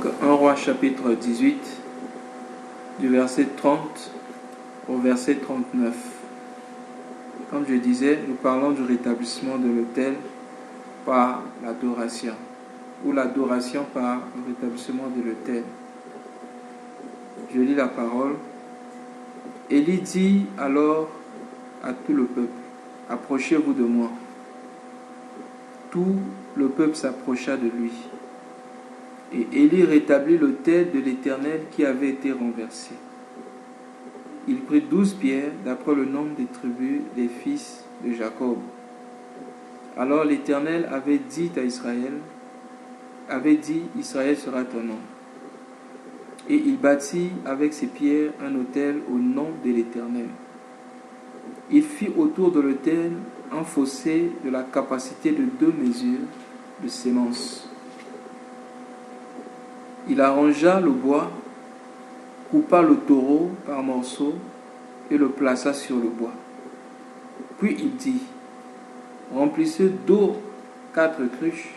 Donc 1 Roi chapitre 18, du verset 30 au verset 39. Comme je disais, nous parlons du rétablissement de l'autel par l'adoration, ou l'adoration par le rétablissement de l'autel. Je lis la parole. Élie dit alors à tout le peuple, approchez-vous de moi. Tout le peuple s'approcha de lui. Et Élie rétablit l'autel de l'Éternel qui avait été renversé. Il prit 12 pierres d'après le nombre des tribus des fils de Jacob. Alors l'Éternel avait dit, Israël sera ton nom. Et il bâtit avec ces pierres un autel au nom de l'Éternel. Il fit autour de l'autel un fossé de la capacité de 2 mesures de sémence. Il arrangea le bois, coupa le taureau par morceaux et le plaça sur le bois. Puis il dit, remplissez d'eau 4 cruches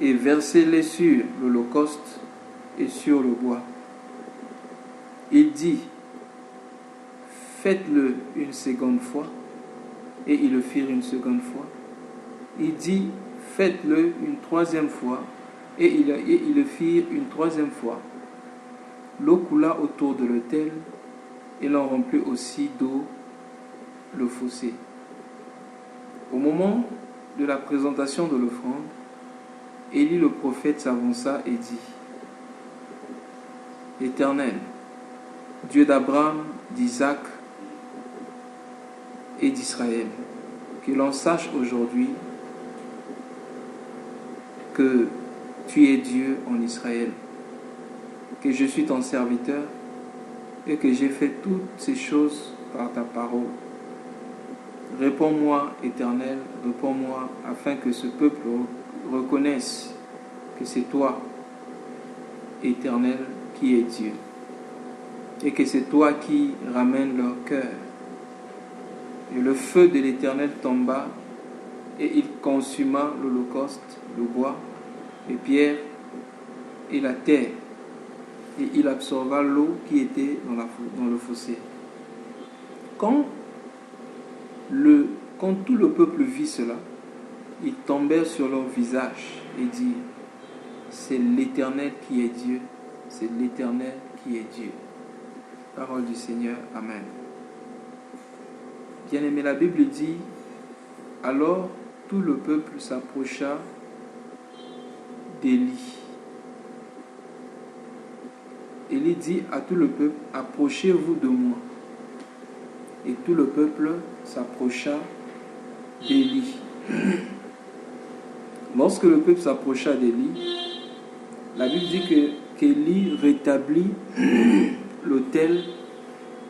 et versez-les sur l'holocauste et sur le bois. Il dit, faites-le une seconde fois, et ils le firent une seconde fois. Il dit, faites-le une troisième fois, et ils le firent une troisième fois. L'eau coula autour de l'autel, et l'on remplit aussi d'eau le fossé. Au moment de la présentation de l'offrande, Élie le prophète s'avança et dit, Éternel, Dieu d'Abraham, d'Isaac et d'Israël, que l'on sache aujourd'hui que tu es Dieu en Israël, que je suis ton serviteur et que j'ai fait toutes ces choses par ta parole. Réponds-moi, Éternel, réponds-moi, afin que ce peuple reconnaisse que c'est toi, Éternel, qui es Dieu, et que c'est toi qui ramènes leur cœur. Et le feu de l'Éternel tomba, et il consuma l'holocauste, le bois, les pierres et la terre, et il absorba l'eau qui était dans le fossé. Quand tout le peuple vit cela, ils tombèrent sur leur visage et dirent, c'est l'Éternel qui est Dieu, c'est l'Éternel qui est Dieu. Parole du Seigneur, Amen. Bien-aimé, la Bible dit, alors tout le peuple s'approcha d'Élie. Élie dit à tout le peuple, approchez-vous de moi. Et tout le peuple s'approcha d'Élie. Lorsque le peuple s'approcha d'Élie, la Bible dit qu'Élie rétablit l'autel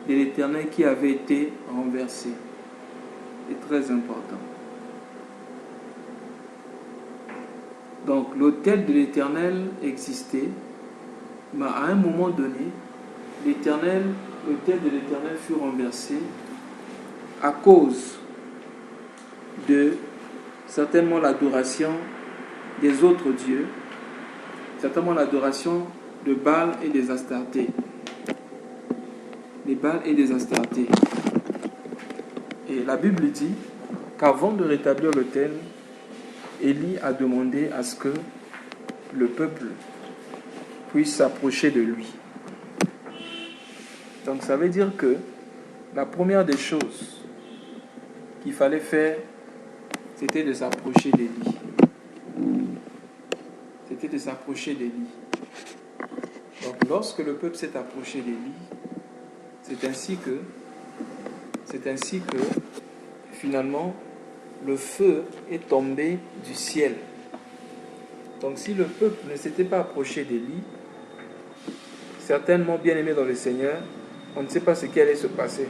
de l'Éternel qui avait été renversé. C'est très important. Donc l'autel de l'Éternel existait, mais à un moment donné, l'autel de l'Éternel fut renversé à cause de certainement l'adoration des autres dieux, certainement l'adoration de Baal et des Astartés. Des Baal et des Astartés. Et la Bible dit qu'avant de rétablir l'autel, Élie a demandé à ce que le peuple puisse s'approcher de lui. Donc ça veut dire que la première des choses qu'il fallait faire, c'était de s'approcher d'Élie. C'était de s'approcher d'Élie. Donc lorsque le peuple s'est approché d'Élie, c'est ainsi que finalement le feu est tombé du ciel. Donc si le peuple ne s'était pas approché d'Élie, certainement bien aimé dans le Seigneur, on ne sait pas ce qui allait se passer.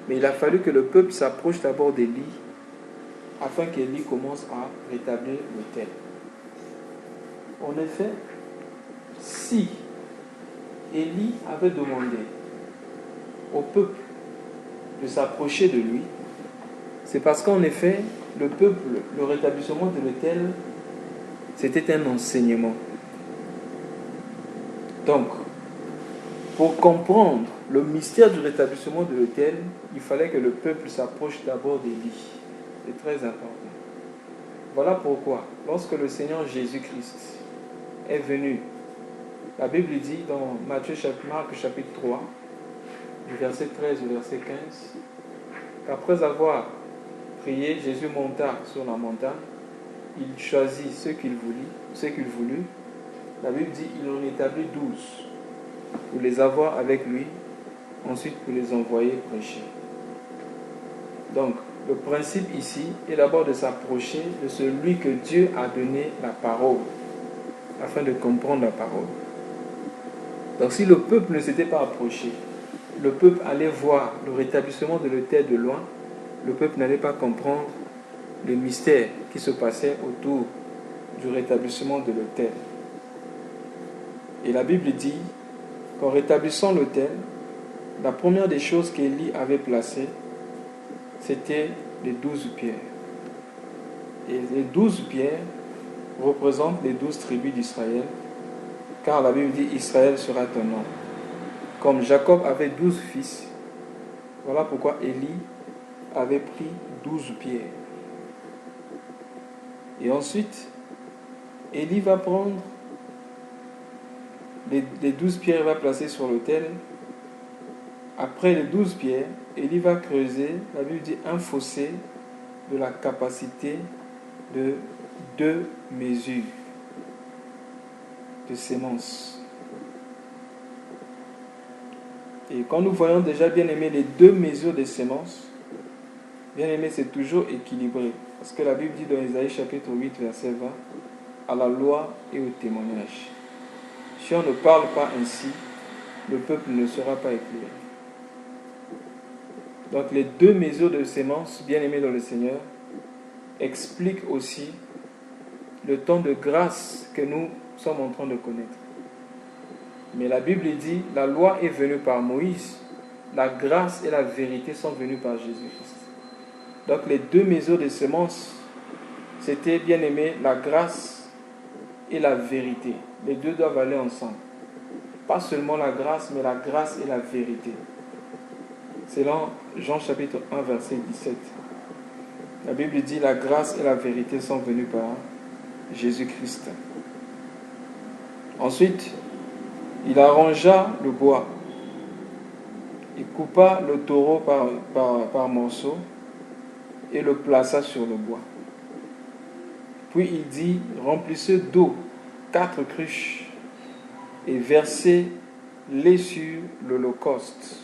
Mais il a fallu que le peuple s'approche d'abord d'Élie afin qu'Élie commence à rétablir l'autel. En effet, si Élie avait demandé au peuple de s'approcher de lui, c'est parce qu'en effet, le peuple, le rétablissement de l'autel, c'était un enseignement. Donc, pour comprendre le mystère du rétablissement de l'autel, il fallait que le peuple s'approche d'abord d'Élie. C'est très important. Voilà pourquoi, lorsque le Seigneur Jésus-Christ est venu, la Bible dit dans Marc chapitre 3, du verset 13 au verset 15, qu'après avoir prié, Jésus monta sur la montagne, il choisit ce qu'il voulut. La Bible dit qu'il en établit 12 pour les avoir avec lui, ensuite pour les envoyer prêcher. Donc, le principe ici est d'abord de s'approcher de celui que Dieu a donné la parole, afin de comprendre la parole. Donc, si le peuple ne s'était pas approché, le peuple allait voir le rétablissement de l'autel de loin, le peuple n'allait pas comprendre le mystère qui se passait autour du rétablissement de l'autel. Et la Bible dit qu'en rétablissant l'autel, la première des choses qu'Élie avait placées, c'était les 12 pierres. Et les 12 pierres représentent les 12 tribus d'Israël, car la Bible dit Israël sera ton nom. Comme Jacob avait 12 fils, voilà pourquoi Élie avait pris 12 pierres. Et ensuite, Élie va prendre les 12 pierres, va placer sur l'autel. Après les 12 pierres, Élie va creuser, la Bible dit, un fossé de la capacité de 2 mesures de semences. Et quand nous voyons déjà, bien aimé, les 2 mesures de semences, bien aimé, c'est toujours équilibré. Parce que la Bible dit dans Isaïe chapitre 8, verset 20, à la loi et au témoignage. Si on ne parle pas ainsi, le peuple ne sera pas éclairé. Donc les 2 mesures de semences, bien aimées dans le Seigneur, expliquent aussi le temps de grâce que nous sommes en train de connaître. Mais la Bible dit, la loi est venue par Moïse, la grâce et la vérité sont venues par Jésus-Christ. Donc les 2 mesures de semences, c'était, bien aimé, la grâce et la vérité. Les deux doivent aller ensemble. Pas seulement la grâce, mais la grâce et la vérité. C'est dans Jean chapitre 1, verset 17. La Bible dit, la grâce et la vérité sont venues par Jésus-Christ. Ensuite, il arrangea le bois. Il coupa le taureau par morceaux et le plaça sur le bois. Puis il dit, remplissez d'eau 4 cruches et versez-les sur l'holocauste.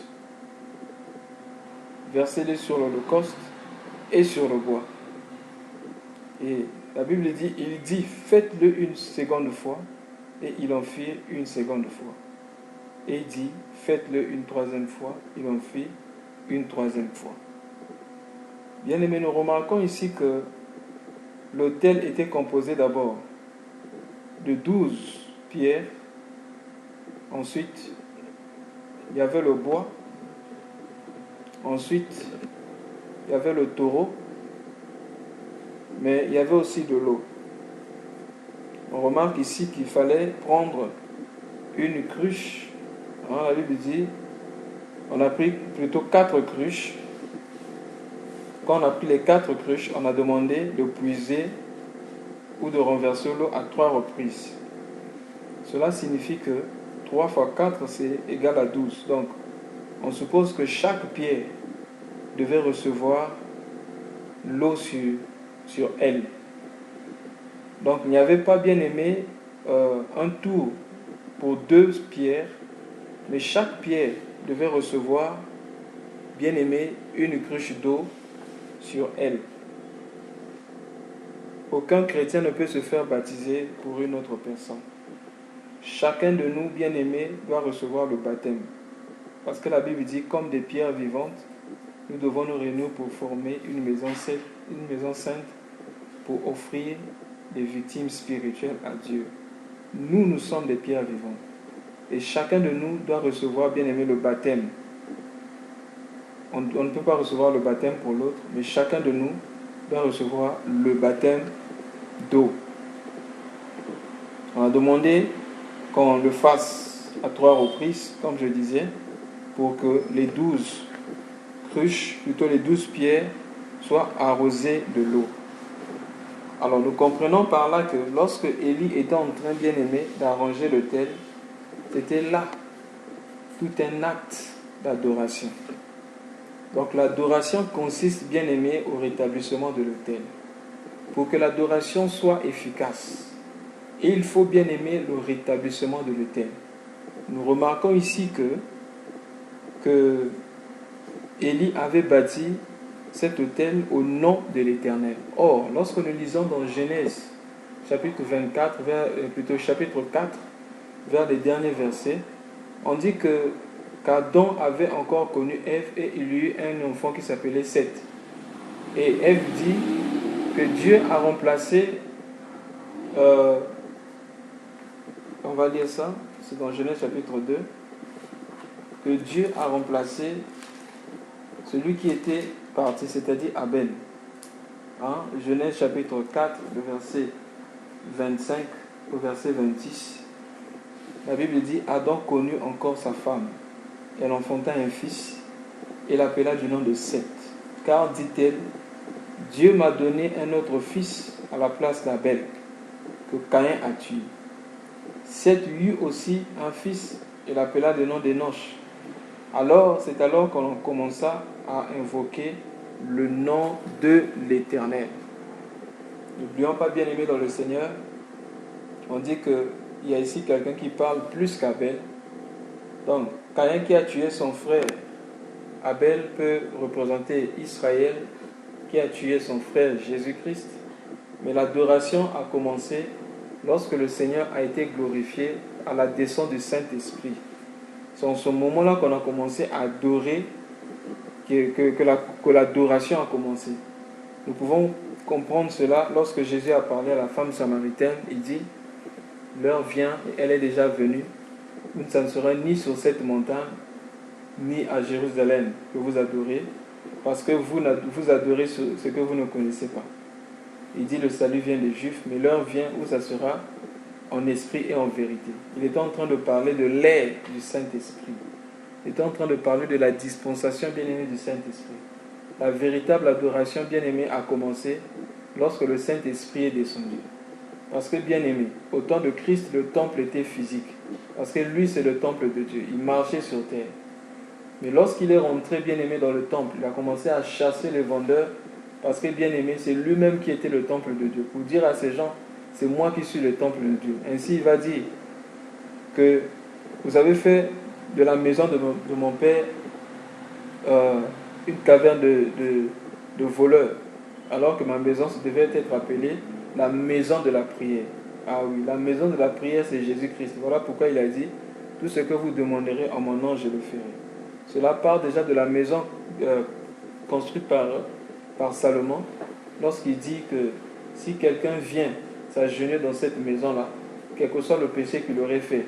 Versez-les sur l'holocauste et sur le bois. Et la Bible dit, il dit, faites-le une seconde fois, et il en fit une seconde fois. Et il dit, faites-le une troisième fois, il en fit une troisième fois. Bien aimé, nous remarquons ici que l'autel était composé d'abord de 12 pierres. Ensuite, il y avait le bois. Ensuite, il y avait le taureau. Mais il y avait aussi de l'eau. On remarque ici qu'il fallait prendre une cruche. La Bible dit, on a pris plutôt 4 cruches. Quand on a pris les 4 cruches, on a demandé de puiser ou de renverser l'eau à 3 reprises. Cela signifie que 3 fois 4, c'est égal à 12. Donc, on suppose que chaque pierre devait recevoir l'eau sur elle. Donc, il n'y avait pas, bien aimé, un tour pour 2 pierres, mais chaque pierre devait recevoir, bien aimé, une cruche d'eau sur elle. Aucun chrétien ne peut se faire baptiser pour une autre personne. Chacun de nous, bien aimé, doit recevoir le baptême. Parce que la Bible dit, comme des pierres vivantes, nous devons nous réunir pour former une maison sainte pour offrir des victimes spirituelles à Dieu. Nous sommes des pierres vivantes. Et chacun de nous doit recevoir, bien aimé, le baptême. On ne peut pas recevoir le baptême pour l'autre, mais chacun de nous doit recevoir le baptême d'eau. On a demandé qu'on le fasse à 3 reprises, comme je disais, pour que les 12 cruches, plutôt les 12 pierres, soient arrosées de l'eau. Alors nous comprenons par là que lorsque Élie était en train, bien aimé, d'arranger l'autel, c'était là tout un acte d'adoration. Donc l'adoration consiste, bien aimé, au rétablissement de l'autel. Pour que l'adoration soit efficace, et il faut bien aimer le rétablissement de l'autel. Nous remarquons ici que Élie avait bâti cet autel au nom de l'Éternel. Or, lorsque nous lisons dans Genèse, chapitre 24, chapitre 4, vers les derniers versets, on dit qu'Adam avait encore connu Ève et il y eut un enfant qui s'appelait Seth. Et Ève dit que Dieu a remplacé, on va lire ça, c'est dans Genèse chapitre 2, que Dieu a remplacé celui qui était parti, c'est-à-dire Abel. Genèse chapitre 4, le verset 25 au verset 26. La Bible dit, Adam connut encore sa femme. Elle enfanta un fils et l'appela du nom de Seth. Car, dit-elle, Dieu m'a donné un autre fils à la place d'Abel, que Caïn a tué. Seth eut aussi un fils et l'appela du nom d'Enoch. C'est alors qu'on commença à invoquer le nom de l'Éternel. N'oublions pas, bien aimé dans le Seigneur, on dit qu'il y a ici quelqu'un qui parle plus qu'Abel. Donc, Caïn qui a tué son frère, Abel peut représenter Israël qui a tué son frère Jésus-Christ. Mais l'adoration a commencé lorsque le Seigneur a été glorifié à la descente du Saint-Esprit. C'est en ce moment-là qu'on a commencé à adorer, que l'adoration a commencé. Nous pouvons comprendre cela lorsque Jésus a parlé à la femme samaritaine. Il dit, l'heure vient et elle est déjà venue. Ça ne sera ni sur cette montagne, ni à Jérusalem que vous adorez, parce que vous adorez ce que vous ne connaissez pas. Il dit, le salut vient des Juifs, mais l'heure vient où ça sera en esprit et en vérité. Il est en train de parler de l'ère du Saint-Esprit. Il est en train de parler de la dispensation bien-aimée du Saint-Esprit. La véritable adoration bien-aimée a commencé lorsque le Saint-Esprit est descendu. Parce que bien-aimé, au temps de Christ, le temple était physique. Parce que lui, c'est le temple de Dieu. Il marchait sur terre. Mais lorsqu'il est rentré, bien-aimé, dans le temple, il a commencé à chasser les vendeurs. Parce que, bien-aimé, c'est lui-même qui était le temple de Dieu. Pour dire à ces gens, c'est moi qui suis le temple de Dieu. Ainsi, il va dire que vous avez fait de la maison de mon père une caverne de voleurs, alors que ma maison devait être appelée la maison de la prière. Ah oui, la maison de la prière, c'est Jésus-Christ. Voilà pourquoi il a dit, tout ce que vous demanderez en mon nom, je le ferai. Cela part déjà de la maison construite par Salomon, lorsqu'il dit que si quelqu'un vient s'agenouiller dans cette maison-là, quel que soit le péché qu'il aurait fait,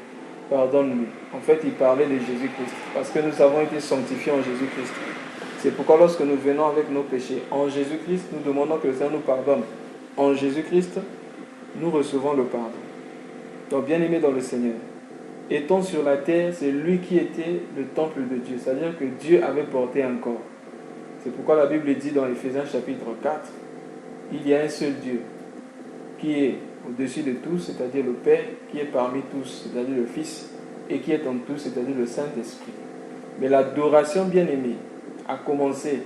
pardonne-lui. En fait, il parlait de Jésus-Christ, parce que nous avons été sanctifiés en Jésus-Christ. C'est pourquoi lorsque nous venons avec nos péchés en Jésus-Christ, nous demandons que le Seigneur nous pardonne. En Jésus-Christ, nous recevons le pardon. Donc, bien-aimés dans le Seigneur, étant sur la terre, c'est lui qui était le temple de Dieu, c'est-à-dire que Dieu avait porté un corps. C'est pourquoi la Bible dit dans Éphésiens chapitre 4, il y a un seul Dieu qui est au-dessus de tous, c'est-à-dire le Père, qui est parmi tous, c'est-à-dire le Fils, et qui est en tous, c'est-à-dire le Saint-Esprit. Mais l'adoration bien-aimée a commencé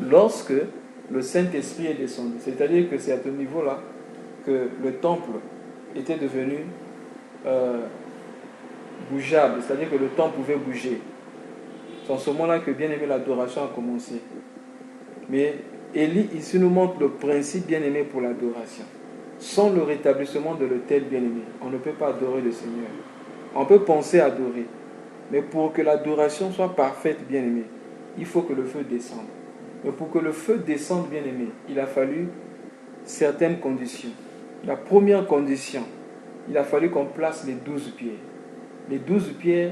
lorsque le Saint-Esprit est descendu. C'est-à-dire que c'est à ce niveau-là que le temple était devenu bougeable, c'est-à-dire que le temple pouvait bouger. C'est en ce moment-là que bien-aimé l'adoration a commencé. Mais Élie ici nous montre le principe bien-aimé pour l'adoration. Sans le rétablissement de l'autel bien-aimé, on ne peut pas adorer le Seigneur. On peut penser adorer, mais pour que l'adoration soit parfaite, bien-aimé, il faut que le feu descende. Mais pour que le feu descende, bien-aimé, il a fallu certaines conditions. La première condition, il a fallu qu'on place les 12 pierres. Les 12 pierres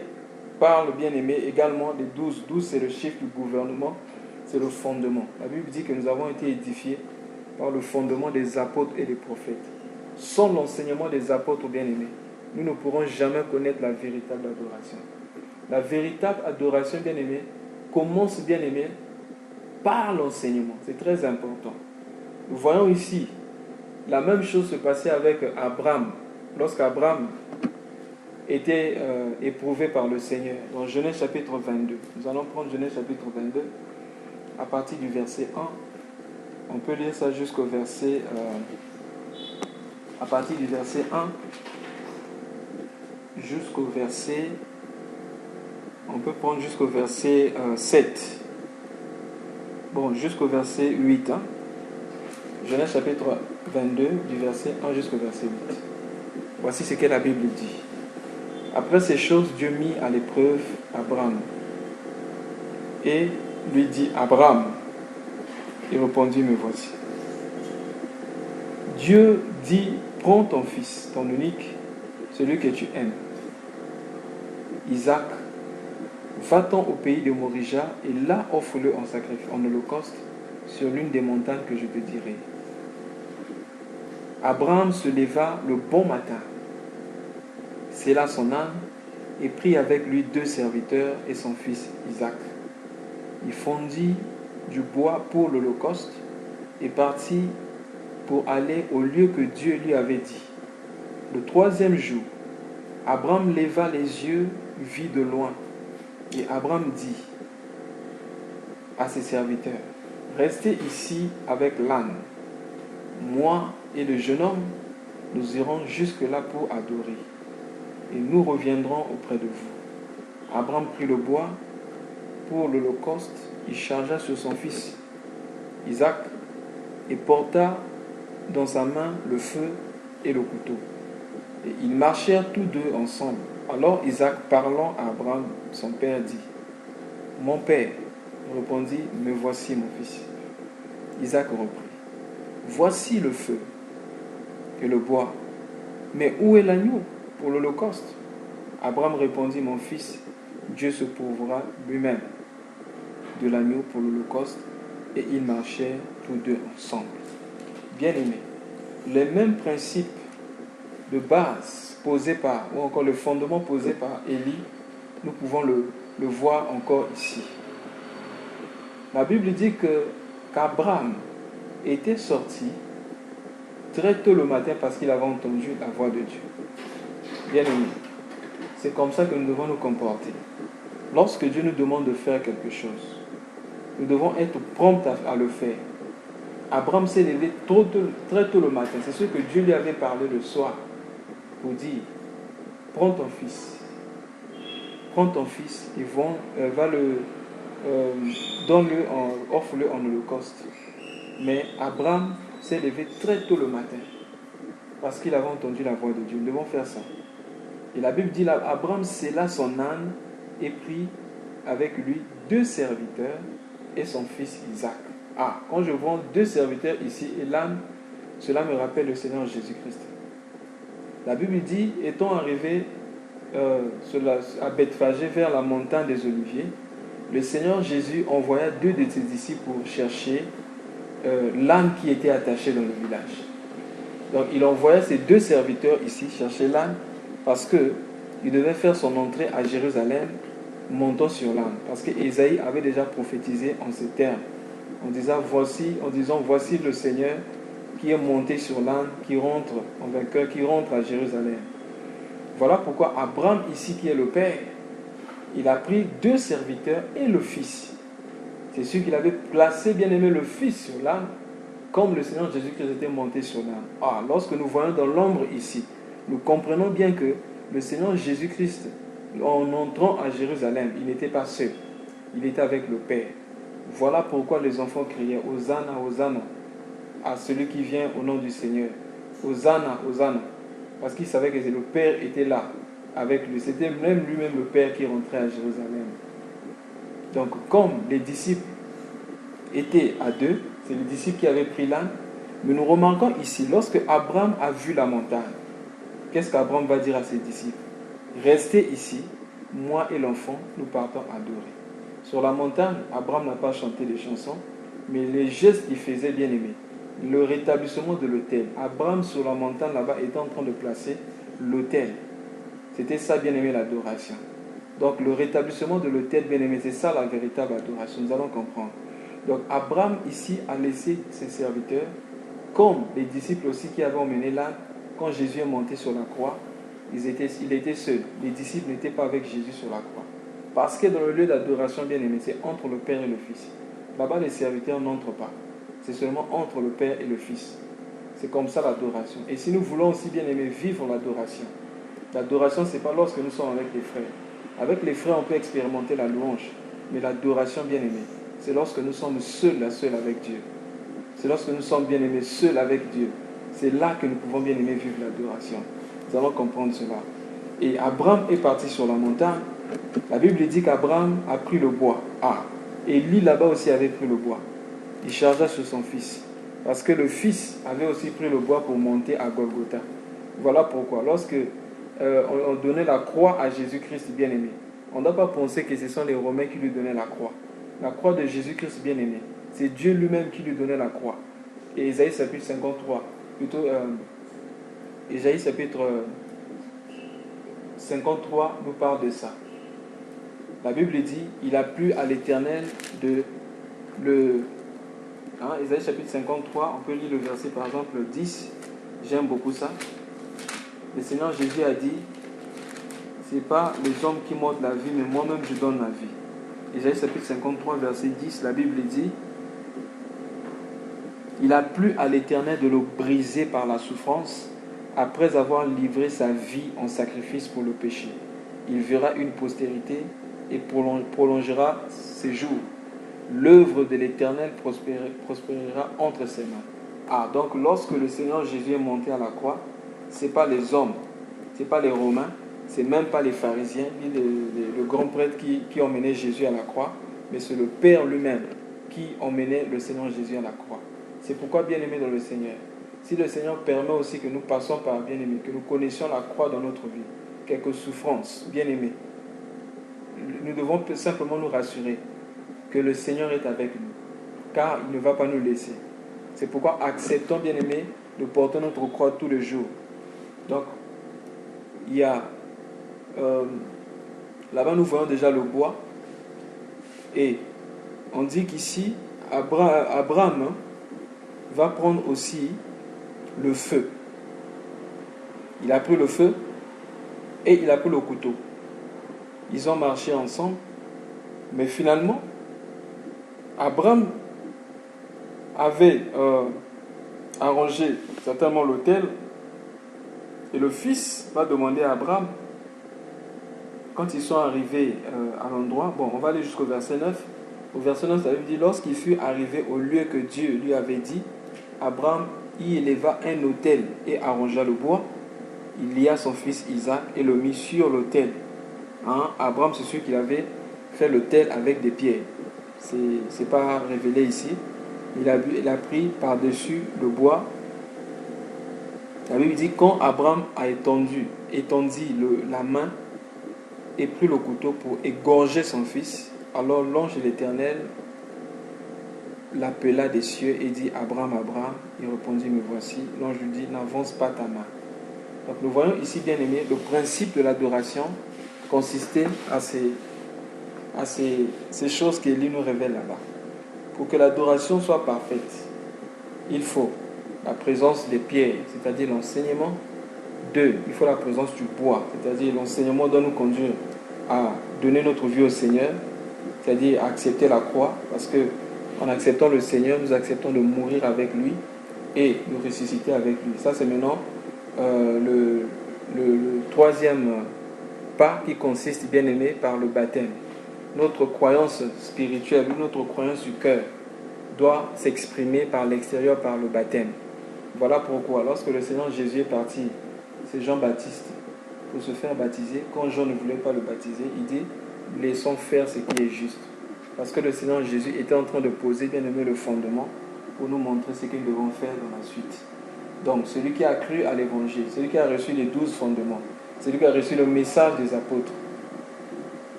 parlent, bien-aimé, également des 12. 12, c'est le chiffre du gouvernement, c'est le fondement. La Bible dit que nous avons été édifiés par le fondement des apôtres et des prophètes. Sans l'enseignement des apôtres, bien-aimés, nous ne pourrons jamais connaître la véritable adoration. La véritable adoration, bien-aimé, commence, bien-aimé, par l'enseignement. C'est très important. Nous voyons ici, la même chose se passait avec Abraham. Lorsqu'Abraham était éprouvé par le Seigneur, dans Genèse chapitre 22. Nous allons prendre Genèse chapitre 22, à partir du verset 1. On peut lire ça jusqu'au verset... à partir du verset 1 jusqu'au verset... On peut prendre jusqu'au verset 7. Bon, jusqu'au verset 8. Hein. Genèse chapitre 22, du verset 1 jusqu'au verset 8. Voici ce que la Bible dit. Après ces choses, Dieu mit à l'épreuve Abraham et lui dit, Abraham. Il répondit, me voici. Dieu dit, prends ton fils, ton unique, celui que tu aimes, Isaac, va-t'en au pays de Morija et là offre-le en sacrifice, en holocauste, sur l'une des montagnes que je te dirai. Abraham se leva le bon matin, sella son âne et prit avec lui 2 serviteurs et son fils Isaac. Il fondit du bois pour l'holocauste et partit pour aller au lieu que Dieu lui avait dit. Le 3e jour, Abraham leva les yeux, vit de loin, et Abraham dit à ses serviteurs, restez ici avec l'âne. Moi et le jeune homme, nous irons jusque-là pour adorer, et nous reviendrons auprès de vous. Abraham prit le bois pour l'holocauste, il chargea sur son fils Isaac et porta dans sa main le feu et le couteau. Et ils marchèrent tous deux ensemble. Alors Isaac, parlant à Abraham, son père, dit, mon père, répondit, me voici mon fils. Isaac reprit, voici le feu et le bois, mais où est l'agneau pour l'holocauste? Abraham répondit, mon fils, Dieu se pourvoira lui-même de l'agneau pour l'holocauste. Et ils marchèrent tous deux ensemble. Bien-aimés, les mêmes principes de base posés par, ou encore le fondement posé par Élie, nous pouvons le voir encore ici. La Bible dit qu'Abraham était sorti très tôt le matin parce qu'il avait entendu la voix de Dieu. Bien-aimés, c'est comme ça que nous devons nous comporter. Lorsque Dieu nous demande de faire quelque chose, nous devons être prompts à le faire. Abraham s'est levé très tôt le matin. C'est ce que Dieu lui avait parlé le soir pour dire, prends ton fils et donne-le, offre-le en holocauste. Mais Abraham s'est levé très tôt le matin parce qu'il avait entendu la voix de Dieu. Nous devons faire ça. Et la Bible dit là, Abraham sella son âne et prit avec lui 2 serviteurs et son fils Isaac. Ah, quand je vois 2 serviteurs ici et l'âne, cela me rappelle le Seigneur Jésus-Christ. La Bible dit, étant arrivé à Bethphagée vers la montagne des Oliviers, le Seigneur Jésus envoya 2 de ses disciples pour chercher l'âne qui était attaché dans le village. Donc il envoya ses 2 serviteurs ici chercher l'âne parce qu'il devait faire son entrée à Jérusalem montant sur l'âne. Parce qu'Ésaïe avait déjà prophétisé en ces termes, en disant voici le Seigneur qui est monté sur l'âne, qui rentre en vainqueur, qui rentre à Jérusalem. Voilà pourquoi Abraham, ici qui est le père, il a pris 2 serviteurs et le fils. C'est sûr qu'il avait placé, bien aimé, le fils sur l'âne, comme le Seigneur Jésus-Christ était monté sur l'âne. Ah, lorsque nous voyons dans l'ombre ici, nous comprenons bien que le Seigneur Jésus-Christ, en entrant à Jérusalem, il n'était pas seul, il était avec le Père. Voilà pourquoi les enfants criaient Hosanna, Hosanna à celui qui vient au nom du Seigneur. Hosanna, Hosanna. Parce qu'ils savaient que le Père était là avec lui. C'était même lui-même le Père qui rentrait à Jérusalem. Donc comme les disciples étaient à 2, c'est les disciples qui avaient pris l'âne. Mais nous remarquons ici, lorsque Abraham a vu la montagne, qu'est-ce qu'Abraham va dire à ses disciples? Restez ici, moi et l'enfant, nous partons adorer. Sur la montagne, Abraham n'a pas chanté des chansons, mais les gestes qu'il faisait, bien aimé, le rétablissement de l'autel. Abraham sur la montagne là-bas était en train de placer l'autel. C'était ça, bien-aimé, l'adoration. Donc le rétablissement de l'autel, bien-aimé, c'est ça la véritable adoration. Nous allons comprendre. Donc Abraham ici a laissé ses serviteurs, comme les disciples aussi qui avaient emmené l'âne, quand Jésus est monté sur la croix, il était seul. Les disciples n'étaient pas avec Jésus sur la croix. Parce que dans le lieu d'adoration, bien-aimé, c'est entre le Père et le Fils. Là-bas, les serviteurs n'entrent pas. C'est seulement entre le Père et le Fils. C'est comme ça l'adoration. Et si nous voulons aussi, bien-aimé, vivre l'adoration, ce n'est pas lorsque nous sommes avec les frères. Avec les frères, on peut expérimenter la louange. Mais l'adoration, bien-aimé, c'est lorsque nous sommes seuls avec Dieu. C'est lorsque nous sommes, bien-aimés, seuls avec Dieu. C'est là que nous pouvons, bien-aimés, vivre l'adoration. Nous allons comprendre cela. Et Abraham est parti sur la montagne. La Bible dit qu'Abraham a pris le bois. Et lui, là-bas aussi, avait pris le bois. Il chargea sur son fils. Parce que le fils avait aussi pris le bois pour monter à Golgotha. Voilà pourquoi. Lorsque on donnait la croix à Jésus-Christ bien-aimé, on ne doit pas penser que ce sont les Romains qui lui donnaient la croix. La croix de Jésus-Christ bien-aimé, c'est Dieu lui-même qui lui donnait la croix. Et Isaïe chapitre 53, Isaïe chapitre 53 nous parle de ça. La Bible dit, il a plu à l'Éternel de le... Isaïe chapitre 53, on peut lire le verset par exemple 10, j'aime beaucoup ça. Le Seigneur Jésus a dit, c'est pas les hommes qui m'ôtent la vie, mais moi-même je donne la vie. Isaïe chapitre 53, verset 10, la Bible dit, il a plu à l'Éternel de le briser par la souffrance, après avoir livré sa vie en sacrifice pour le péché. Il verra une postérité et prolongera ses jours. L'œuvre de l'Éternel prospérera entre ses mains. Donc lorsque le Seigneur Jésus est monté à la croix, ce n'est pas les hommes, ce n'est pas les Romains, ce n'est même pas les pharisiens, ni le grand prêtre qui ont mené Jésus à la croix, mais c'est le Père lui-même qui emmenait le Seigneur Jésus à la croix. C'est pourquoi, bien-aimés dans le Seigneur, si le Seigneur permet aussi que nous passions par, bien-aimés, que nous connaissions la croix dans notre vie, quelques souffrances, bien-aimés, nous devons simplement nous rassurer que le Seigneur est avec nous, car il ne va pas nous laisser. C'est pourquoi acceptons, bien-aimés, de porter notre croix tous les jours. Donc, il y a... là-bas, nous voyons déjà le bois. Et on dit qu'ici, Abraham va prendre aussi le feu. Il a pris le feu et il a pris le couteau. Ils ont marché ensemble. Mais finalement, Abraham avait arrangé certainement l'autel. Et le fils va demander à Abraham, quand ils sont arrivés à l'endroit, on va aller jusqu'au verset 9. Au verset 9, ça veut dire, lorsqu'il fut arrivé au lieu que Dieu lui avait dit, Abraham y éleva un autel et arrangea le bois. Il lia son fils Isaac et le mit sur l'autel. Abraham, c'est sûr qu'il avait fait l'autel avec des pierres. Ce n'est pas révélé ici. Il a pris par-dessus le bois. La Bible dit, quand Abraham a étendu la main et pris le couteau pour égorger son fils, alors l'ange de l'Éternel l'appela des cieux et dit, Abraham, Abraham. Il répondit, me voici. L'ange lui dit, n'avance pas ta main. Donc nous voyons ici, bien aimé, le principe de l'adoration consistait à ces choses qu'Élie nous révèle là-bas. Pour que l'adoration soit parfaite, il faut la présence des pierres, c'est-à-dire l'enseignement. 2, il faut la présence du bois, c'est-à-dire l'enseignement doit nous conduire à donner notre vie au Seigneur, c'est-à-dire à accepter la croix, parce que en acceptant le Seigneur, nous acceptons de mourir avec lui et de ressusciter avec lui. Ça, c'est maintenant le troisième pas qui consiste, bien aimé, par le baptême. Notre croyance spirituelle, notre croyance du cœur doit s'exprimer par l'extérieur, par le baptême. Voilà pourquoi, lorsque le Seigneur Jésus est parti, c'est Jean-Baptiste, pour se faire baptiser. Quand Jean ne voulait pas le baptiser, il dit, laissons faire ce qui est juste. Parce que le Seigneur Jésus était en train de poser, bien aimé, le fondement pour nous montrer ce que nous devons faire dans la suite. Donc, celui qui a cru à l'évangile, celui qui a reçu les 12 fondements, celui qui a reçu le message des apôtres,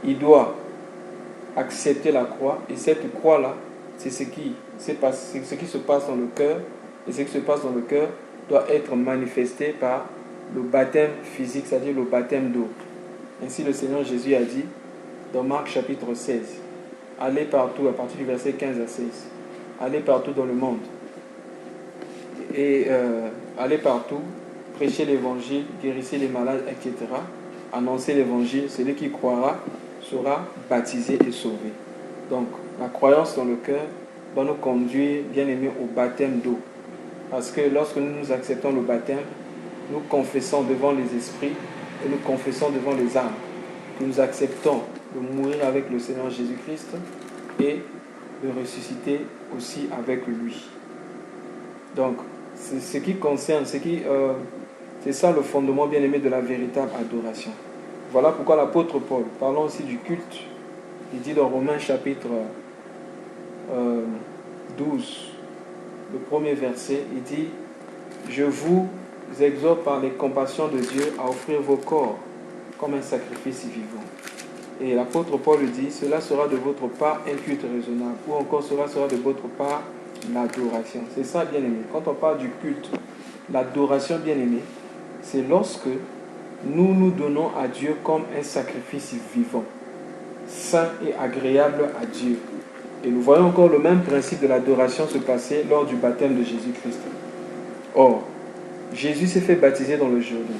il doit accepter la croix. Et cette croix-là, c'est ce qui se passe dans le cœur. Et ce qui se passe dans le cœur doit être manifesté par le baptême physique, c'est-à-dire le baptême d'eau. Ainsi le Seigneur Jésus a dit dans Marc chapitre 16, allez partout, à partir du verset 15 à 16, allez partout dans le monde et allez partout, prêchez l'évangile, guérissez les malades, etc. Annoncez l'évangile, celui qui croira sera baptisé et sauvé. Donc la croyance dans le cœur va nous conduire, bien aimé, au baptême d'eau. Parce que lorsque nous acceptons le baptême, nous confessons devant les esprits et nous confessons devant les âmes que nous acceptons de mourir avec le Seigneur Jésus-Christ et de ressusciter aussi avec lui. Donc, c'est ce qui concerne, c'est ça le fondement bien aimé de la véritable adoration. Voilà pourquoi l'apôtre Paul, parlant aussi du culte, il dit dans Romains chapitre 12, le premier verset, il dit « Je vous exhorte par les compassions de Dieu à offrir vos corps comme un sacrifice vivant. » Et l'apôtre Paul dit « Cela sera de votre part un culte raisonnable. » Ou encore « Cela sera de votre part l'adoration. » C'est ça, bien aimé. Quand on parle du culte, l'adoration, bien aimé, c'est lorsque nous nous donnons à Dieu comme un sacrifice vivant, saint et agréable à Dieu. Et nous voyons encore le même principe de l'adoration se passer lors du baptême de Jésus-Christ. Or, Jésus s'est fait baptiser dans le Jourdain.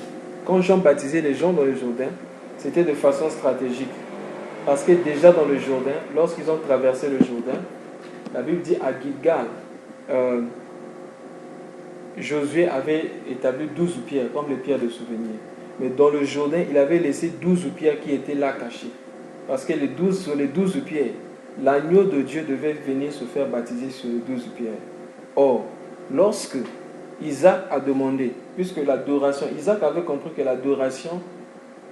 Quand Jean baptisait les gens dans le Jourdain, c'était de façon stratégique. Parce que déjà dans le Jourdain, lorsqu'ils ont traversé le Jourdain, la Bible dit à Gilgal, Josué avait établi 12 pierres, comme les pierres de souvenir. Mais dans le Jourdain, il avait laissé 12 pierres qui étaient là cachées. Parce que sur les 12 pierres, l'agneau de Dieu devait venir se faire baptiser sur les 12 pierres. Or, lorsque Isaac a demandé, puisque l'adoration, Isaac avait compris que l'adoration,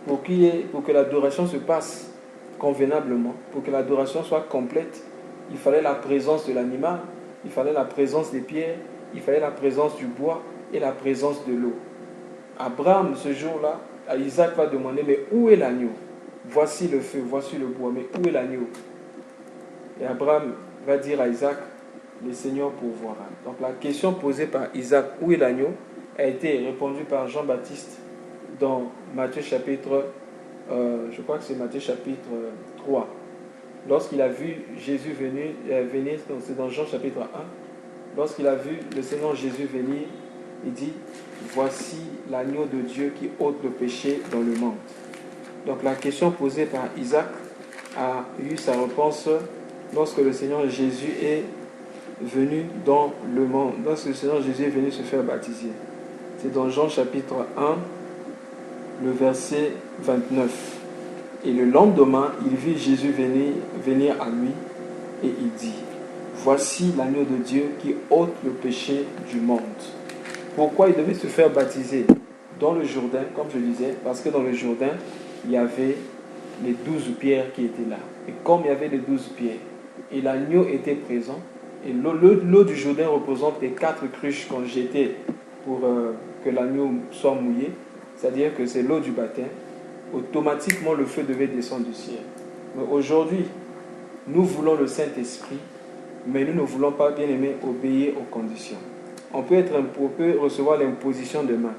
pour que l'adoration se passe convenablement, pour que l'adoration soit complète, il fallait la présence de l'animal, il fallait la présence des pierres, il fallait la présence du bois et la présence de l'eau. Abraham, ce jour-là, à Isaac va demander, mais où est l'agneau? Voici le feu, voici le bois, mais où est l'agneau? Et Abraham va dire à Isaac, le Seigneur pourvoira. Donc la question posée par Isaac, où est l'agneau, a été répondue par Jean-Baptiste dans Matthieu chapitre, je crois que c'est Matthieu chapitre 3. Lorsqu'il a vu Jésus venir, c'est dans Jean chapitre 1, lorsqu'il a vu le Seigneur Jésus venir, il dit, voici l'agneau de Dieu qui ôte le péché dans le monde. Donc la question posée par Isaac a eu sa réponse lorsque le Seigneur Jésus est venu dans le monde, lorsque le Seigneur Jésus est venu se faire baptiser. C'est dans Jean chapitre 1, le verset 29. Et le lendemain, il vit Jésus venir à lui et il dit, voici l'agneau de Dieu qui ôte le péché du monde. Pourquoi il devait se faire baptiser dans le Jourdain, comme je disais? Parce que dans le Jourdain, il y avait les 12 pierres qui étaient là. Et comme il y avait les 12 pierres, et l'agneau était présent, et l'eau du Jourdain représente les 4 cruches qu'on jetait pour que l'agneau soit mouillé, c'est-à-dire que c'est l'eau du baptême, automatiquement le feu devait descendre du ciel. Mais aujourd'hui, nous voulons le Saint-Esprit, mais nous ne voulons pas, bien aimé, obéir aux conditions. On peut recevoir l'imposition de main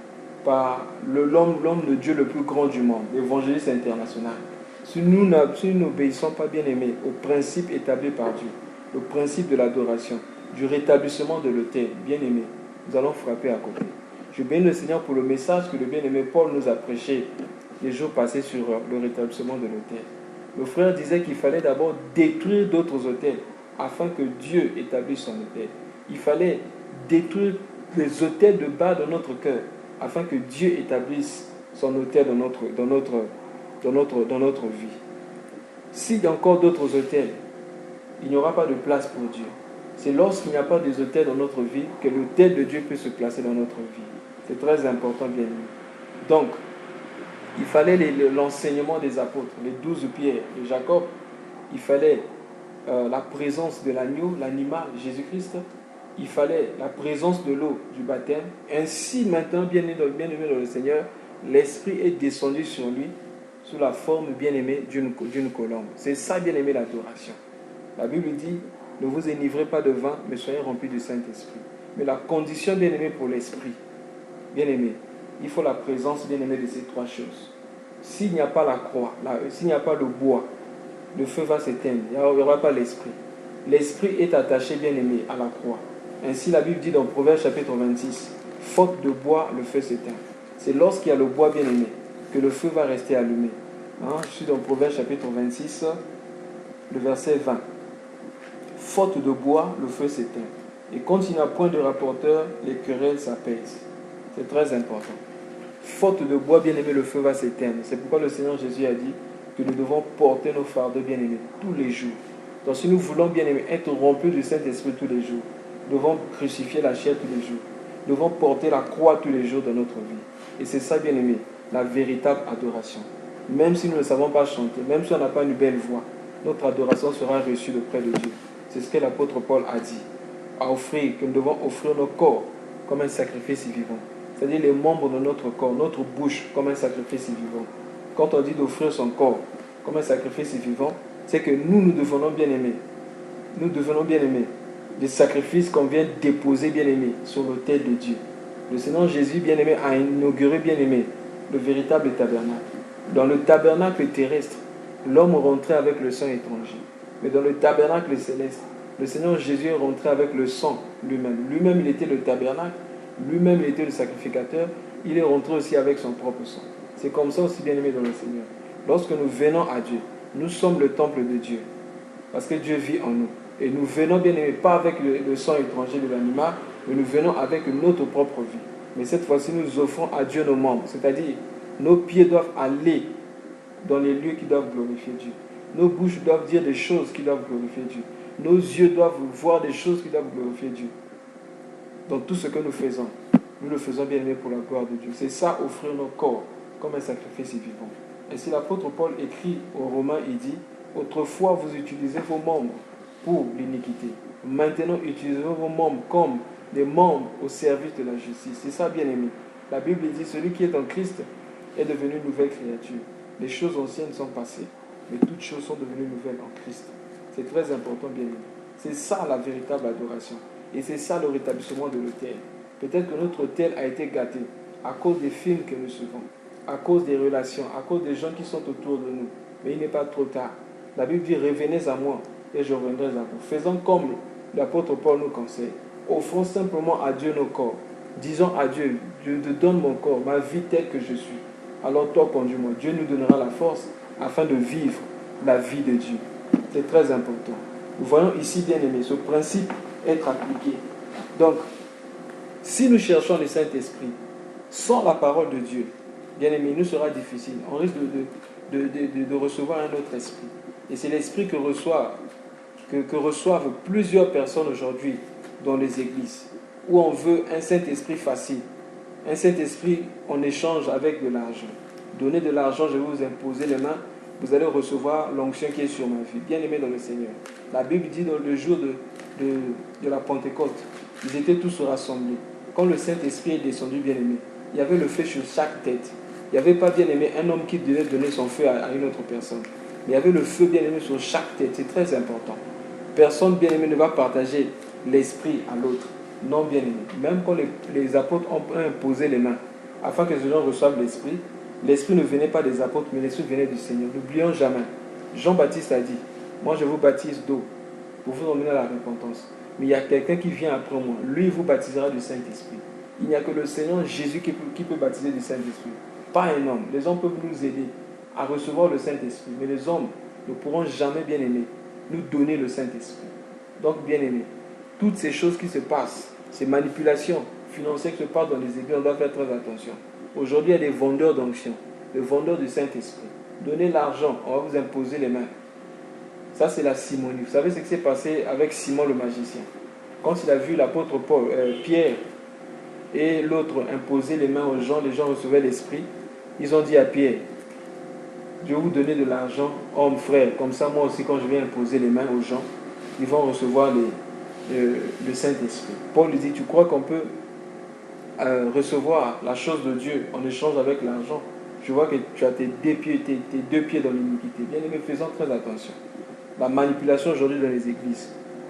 par l'homme de Dieu le plus grand du monde, l'évangéliste international. Si nous n'obéissons pas, bien aimé, au principe établi par Dieu, le principe de l'adoration, du rétablissement de l'autel, bien aimé, nous allons frapper à côté. Je bénis le Seigneur pour le message que le bien-aimé Paul nous a prêché les jours passés sur le rétablissement de l'autel. Le frère disait qu'il fallait d'abord détruire d'autres autels afin que Dieu établisse son autel. Il fallait détruire les autels de bas de notre cœur afin que Dieu établisse son autel dans notre vie. S'il y a encore d'autres autels, il n'y aura pas de place pour Dieu. C'est lorsqu'il n'y a pas des autels dans notre vie que l'autel de Dieu peut se placer dans notre vie. C'est très important, bien aimé. Donc, il fallait l'enseignement des apôtres, les 12 pierres de Jacob. Il fallait la présence de l'agneau, l'animal, Jésus-Christ. Il fallait la présence de l'eau du baptême. Ainsi, maintenant, bien-aimé dans le Seigneur, l'Esprit est descendu sur lui sous la forme, bien-aimé, d'une colombe. C'est ça, bien-aimé, l'adoration. La Bible dit, ne vous enivrez pas de vin, mais soyez remplis du Saint-Esprit. Mais la condition, bien-aimé, pour l'Esprit, bien-aimé, il faut la présence, bien aimé, de ces trois choses. S'il n'y a pas la croix, s'il n'y a pas le bois, le feu va s'éteindre, il n'y aura pas l'esprit. L'esprit est attaché, bien aimé, à la croix. Ainsi, la Bible dit dans Proverbe chapitre 26, faute de bois, le feu s'éteint. C'est lorsqu'il y a le bois, bien aimé, que le feu va rester allumé. Je suis dans Proverbe chapitre 26, le verset 20. Faute de bois, le feu s'éteint. Et quand il n'y a point de rapporteur, les querelles s'apaisent. C'est très important. Faute de bois, bien aimé, le feu va s'éteindre. C'est pourquoi le Seigneur Jésus a dit que nous devons porter nos fardeaux, bien aimés, tous les jours. Donc si nous voulons, bien aimé, être rompus du Saint-Esprit tous les jours, nous devons crucifier la chair tous les jours. Nous devons porter la croix tous les jours de notre vie. Et c'est ça, bien aimé, la véritable adoration. Même si nous ne savons pas chanter, même si on n'a pas une belle voix, notre adoration sera reçue de près de Dieu. C'est ce que l'apôtre Paul a dit. À offrir, que nous devons offrir nos corps comme un sacrifice vivant. C'est-à-dire les membres de notre corps, notre bouche comme un sacrifice vivant. Quand on dit d'offrir son corps comme un sacrifice vivant, c'est que nous devenons bien aimés. Nous devenons bien aimés. Des sacrifices qu'on vient déposer, bien aimés, sur l'autel de Dieu. Le Seigneur Jésus, bien aimé, a inauguré, bien aimé, le véritable tabernacle. Dans le tabernacle terrestre, l'homme rentrait avec le sang étranger. Mais dans le tabernacle céleste, le Seigneur Jésus est rentré avec le sang lui-même. Lui-même, il était le tabernacle. Lui-même, il était le sacrificateur. Il est rentré aussi avec son propre sang. C'est comme ça aussi, bien aimé, dans le Seigneur. Lorsque nous venons à Dieu, nous sommes le temple de Dieu. Parce que Dieu vit en nous. Et nous venons, bien aimé, pas avec le sang étranger de l'animal, mais nous venons avec notre propre vie. Mais cette fois-ci, nous offrons à Dieu nos membres. C'est-à-dire, nos pieds doivent aller dans les lieux qui doivent glorifier Dieu. Nos bouches doivent dire des choses qui doivent glorifier Dieu. Nos yeux doivent voir des choses qui doivent glorifier Dieu. Dans tout ce que nous faisons, nous le faisons, bien aimé, pour la gloire de Dieu. C'est ça, offrir nos corps comme un sacrifice vivant. Ainsi, l'apôtre Paul écrit aux Romains, il dit, autrefois vous utilisez vos membres pour l'iniquité. Maintenant, utilisez vos membres comme des membres au service de la justice. C'est ça, bien aimé. La Bible dit, celui qui est en Christ est devenu une nouvelle créature. Les choses anciennes sont passées, mais toutes choses sont devenues nouvelles en Christ. C'est très important, bien aimé. C'est ça la véritable adoration. Et c'est ça le rétablissement de l'autel. Peut-être que notre autel a été gâté à cause des films que nous suivons, à cause des relations, à cause des gens qui sont autour de nous. Mais il n'est pas trop tard. La Bible dit, revenez à moi et je reviendrai à vous. Faisons comme l'apôtre Paul nous conseille. Offrons simplement à Dieu nos corps. Disons à Dieu, je te donne mon corps, ma vie telle que je suis. Alors toi, conduis-moi. Dieu nous donnera la force afin de vivre la vie de Dieu. C'est très important. Nous voyons ici, bien aimé, ce principe être appliqué. Donc, si nous cherchons le Saint-Esprit, sans la parole de Dieu, bien aimé, il nous sera difficile. On risque de recevoir un autre esprit. Et c'est l'esprit que reçoivent plusieurs personnes aujourd'hui dans les églises, où on veut un Saint-Esprit facile. Un Saint-Esprit en échange avec de l'argent. Donnez de l'argent, je vais vous imposer les mains, vous allez recevoir l'onction qui est sur ma vie. Bien aimé dans le Seigneur. La Bible dit dans le jour de la Pentecôte, ils étaient tous rassemblés. Quand le Saint-Esprit est descendu, bien aimé, il y avait le feu sur chaque tête. Il n'y avait pas, bien aimé, un homme qui devait donner son feu à une autre personne. Mais il y avait le feu, bien aimé, sur chaque tête. C'est très important. Personne, bien aimé, ne va partager l'esprit à l'autre. Non, bien aimé. Même quand les apôtres ont imposé les mains, afin que les gens reçoivent l'esprit, l'esprit ne venait pas des apôtres, mais l'esprit venait du Seigneur. N'oublions jamais. Jean-Baptiste a dit, moi je vous baptise d'eau pour vous emmener à la repentance. Mais il y a quelqu'un qui vient après moi. Lui, vous baptisera du Saint-Esprit. Il n'y a que le Seigneur Jésus qui peut baptiser du Saint-Esprit. Pas un homme. Les hommes peuvent nous aider à recevoir le Saint-Esprit. Mais les hommes ne pourront jamais, bien aimé, nous donner le Saint-Esprit. Donc, bien aimé, toutes ces choses qui se passent, ces manipulations financières qui se passent dans les églises, on doit faire très attention. Aujourd'hui, il y a des vendeurs d'onction, des vendeurs du Saint-Esprit. Donnez l'argent, on va vous imposer les mains. Ça, c'est la simonie. Vous savez ce qui s'est passé avec Simon le magicien. Quand il a vu l'apôtre Pierre et l'autre imposer les mains aux gens recevaient l'esprit. Ils ont dit à Pierre, je vais vous donner de l'argent, homme, frère. Comme ça, moi aussi, quand je vais imposer les mains aux gens, ils vont recevoir le Saint-Esprit. Paul lui dit, tu crois qu'on peut recevoir la chose de Dieu en échange avec l'argent? Je vois que tu as tes deux pieds dans l'iniquité. Bien aimé, faisons très attention. La manipulation aujourd'hui dans les églises.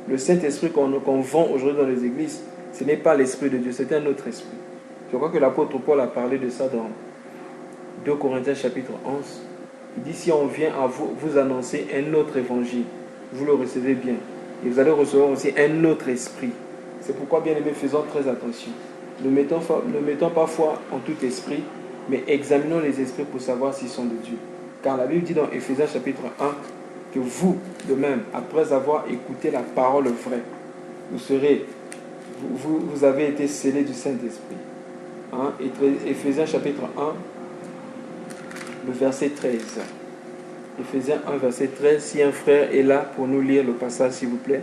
Le Saint-Esprit qu'on vend aujourd'hui dans les églises, ce n'est pas l'Esprit de Dieu, c'est un autre esprit. Je crois que l'apôtre Paul a parlé de ça dans 2 Corinthiens chapitre 11. Il dit, si on vient à vous annoncer un autre évangile, vous le recevez bien. Et vous allez recevoir aussi un autre esprit. C'est pourquoi, bien aimés, faisons très attention. Ne mettons pas foi en tout esprit, mais examinons les esprits pour savoir s'ils sont de Dieu. Car la Bible dit dans Éphésiens chapitre 1 que vous, de même, après avoir écouté la parole vraie, vous avez été scellés du Saint-Esprit. Hein? Éphésiens chapitre 1, le verset 13. Éphésiens 1, verset 13. Si un frère est là pour nous lire le passage, s'il vous plaît.